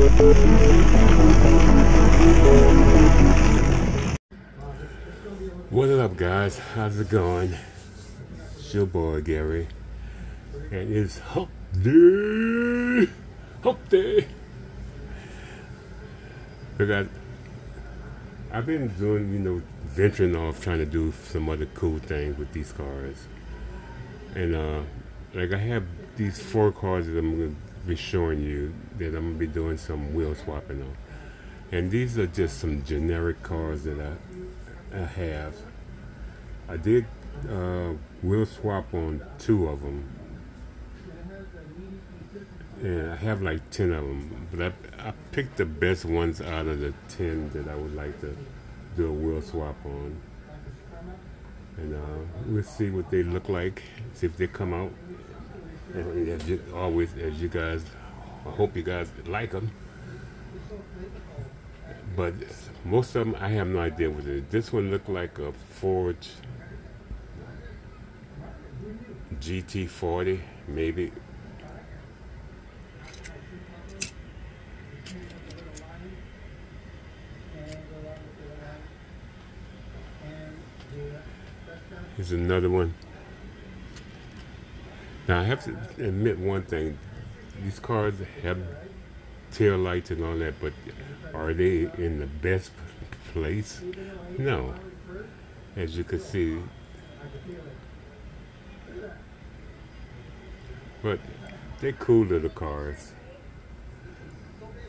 What up, guys? How's it going? It's your boy Gary, and it's Hump Day. Hump Day. So guys, I've been doing, venturing off, trying to do some other cool things with these cars, and like I have these 4 cars that I'm gonna be showing you that I'm gonna be doing some wheel swapping on, and these are just some generic cars that I have. I did wheel swap on 2 of them, and I have like 10 of them, but I picked the best ones out of the 10 that I would like to do a wheel swap on, and we'll see what they look like, see if they come out, and as you guys, I hope you guys like them. But most of them, I have no idea what it is. This one looked like a Ford GT40, maybe. Here's another one. Now, I have to admit one thing. These cars have tail lights and all that, but are they in the best place? No. As you can see. But they're cool little cars.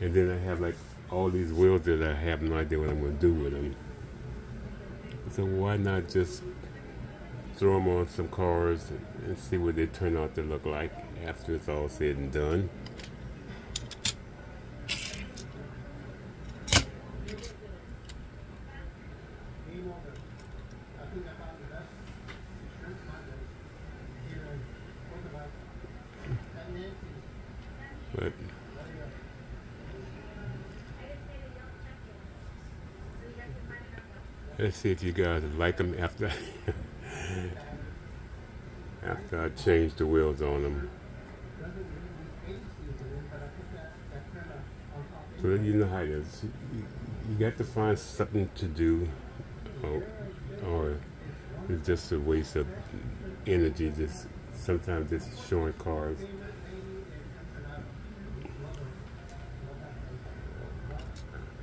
And then I have like all these wheels that I have no idea what I'm going to do with them. So why not just throw them on some cars and see what they turn out to look like after it's all said and done. But let's see if you guys like them after after I change the wheels on them. So you know how it is. You got to find something to do, or it's just a waste of energy. Just sometimes just showing cars.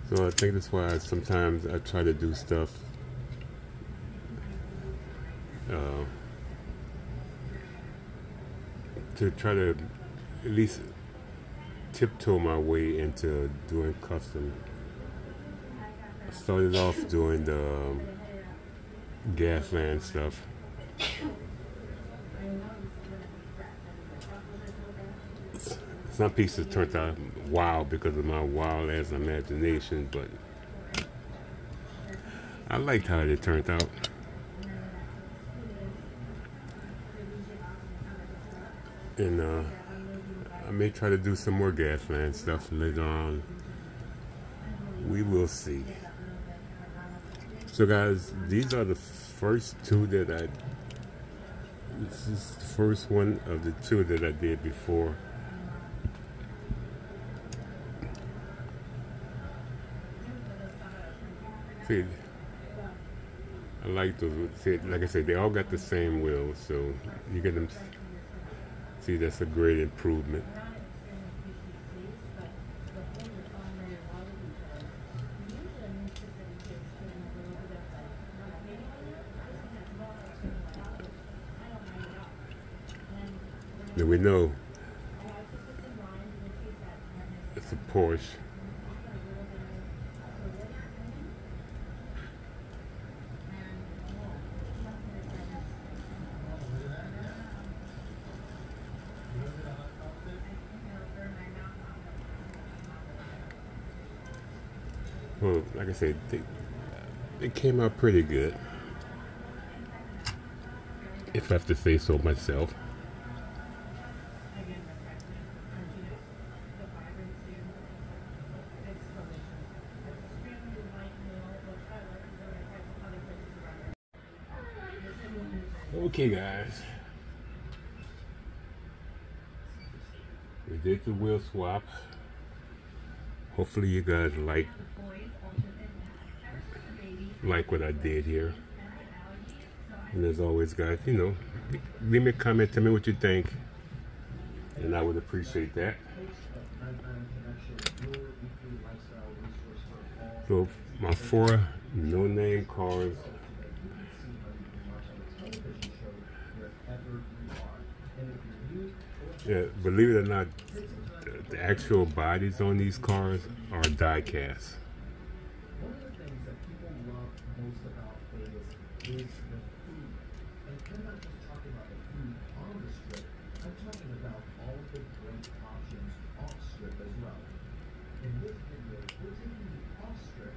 So I think that's why sometimes I try to do stuff to try to at least tiptoe my way into doing custom. I started off doing the Gasland stuff. Some pieces turned out wild because of my wild ass imagination, but I liked how it turned out. And I may try to do some more Gasland stuff later on. We will see. So guys, these are the first 2 that this is the first one of the 2 that I did before. See, I like those. See, like I said, they all got the same wheels, so you get them. See, that's a great improvement. Now we know it's a Porsche. Well, like I said, they came out pretty good, if I have to say so myself. Okay, guys, we did the wheel swap. Hopefully you guys like what I did here. And as always, guys, you know, leave me a comment, tell me what you think, and I would appreciate that. So my 4 no-name cars. Yeah, believe it or not, the actual bodies on these cars are die-cast. One of the things that people love most about Vegas is the food. And I'm not just talking about the food on the strip, I'm talking about all of the great options off strip as well. In this video, we're taking you off strip.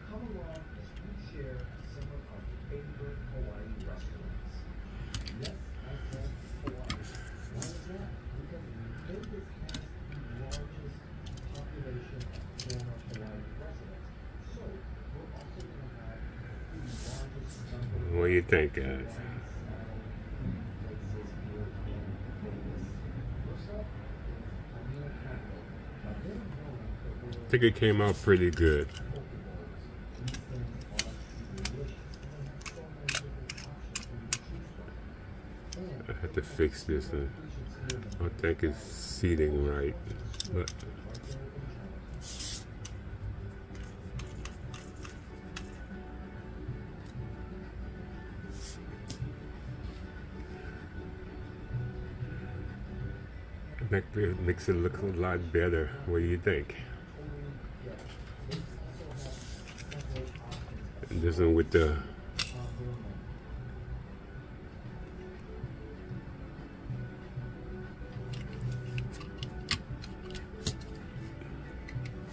Come along as we share some of our favorite Hawaii restaurants. Yes, I said Hawaii. Why is that? Because Vegas has the largest population of former Hawaii residents. So, we're also going to have the largest number of What do you think, guys? places here in Vegas. First up is Tomica. Now, they're known for their I think it came out pretty good. poke bowls. These things are delicious, and they have so many different options for you to choose from. And I have to fix this one. I don't think it's seating right. But I think it makes it look a lot better. What do you think? And this one with the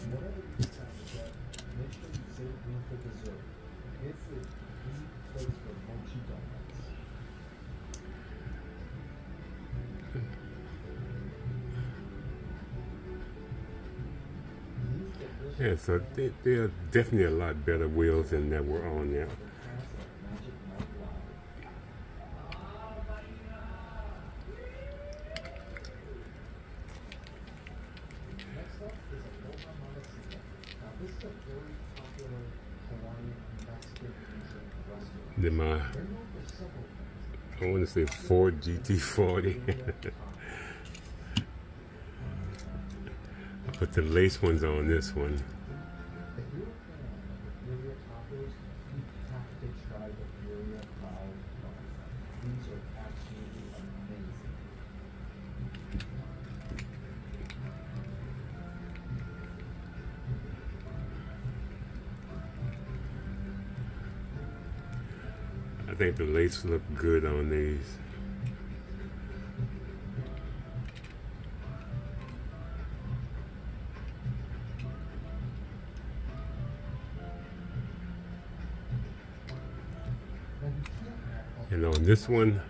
whatever you decide to get, make sure you save room for dessert. This is the place for mochi donuts. These delicious yeah, so they are definitely a lot better wheels than that were on there. class of Magic Mike Live. Next up is Aloha Mamacita. Now this is a very popular Hawaiian Mexican fusion restaurant. Then my, They're known for several things. I want to say Ford GT40. I put the lace ones on this one. If you're a fan of the birria tacos, you have to try the birria bao buns. These are absolutely amazing. I think the lace look good on these. Now you can't have a And on this one, here in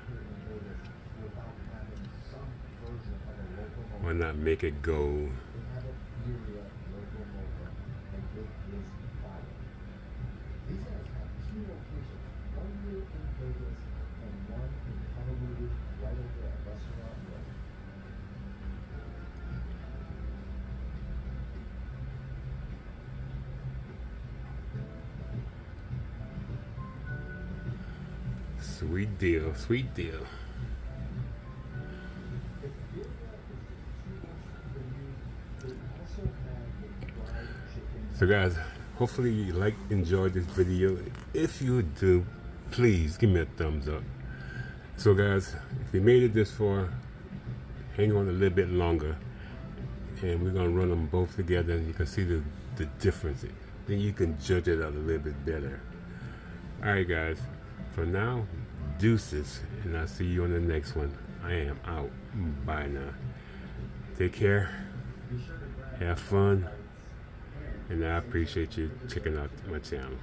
Vegas without having some version of a local why mocha. not make it gold? We have a birria local mocha, and it is fire. These guys have 2 locations, one here in Vegas and one in Honolulu, right over at Restaurant Row. Sweet deal, sweet deal. If birria is too much for you, they also have the fried chicken. So guys, hopefully you enjoyed this video. If you do, please give me a thumbs up. So guys, if you made it this far, hang on a little bit longer, and we're gonna run them both together, and you can see the difference. Then you can judge it out a little bit better. All right, guys. For now, deuces, and I'll see you on the next one. I am out. Bye now. Take care. Have fun. And I appreciate you checking out my channel.